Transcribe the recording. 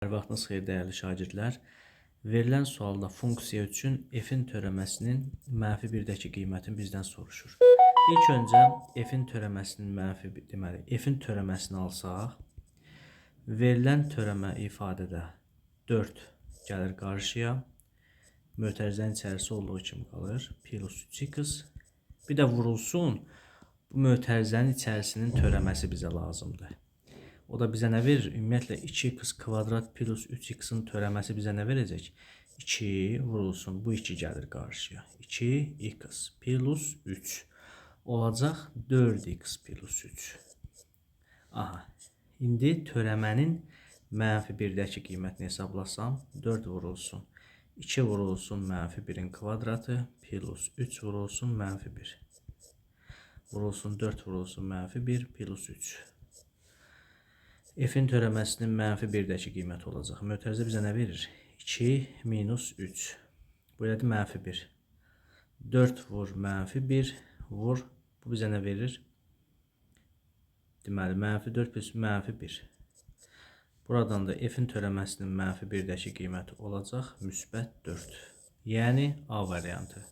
Hər vaxtınız xeyir dəyərli şagirdlər. Verilən sualda funksiya üçün f-in törəməsinin mənfi 1-dəki qiymətini bizdən soruşur. İlk öncə f-in törəməsinin f-in törəməsini alsaq, verilən törəmə ifadədə 4 gəlir qarşıya, mötərizənin içərisi olduğu kimi qalır, plus 3x. Bir də vurulsun, bu mötərizənin içərisinin törəməsi bizə lazımdır. O da bizə nə verir? Ümumiyyətlə 2x kvadrat plus 3x-in törəməsi bizə nə verəcək? 2 vurulsun. Bu 2 gəlir qarşıya. 2x plus 3 olacaq 4x plus 3. Aha. İndi törəmənin mənfi 1-dəki qiymətini hesablasam 4 vurulsun. 2 vurulsun mənfi 1-in kvadratı plus 3 vurulsun mənfi 1. Vurulsun 4 vurulsun mənfi 1 plus 3. F-in törəməsinin mənfi 1-dəki qiyməti olacaq. Mötərizə bizə nə verir? 2 minus 3. Bu elədir mənfi 1. 4 vur mənfi 1 vur. Bu bizə nə verir? Deməli, mənfi 4 plus mənfi 1. Buradan da F-in törəməsinin mənfi 1-dəki qiyməti olacaq müsbət 4. Yəni A variantı.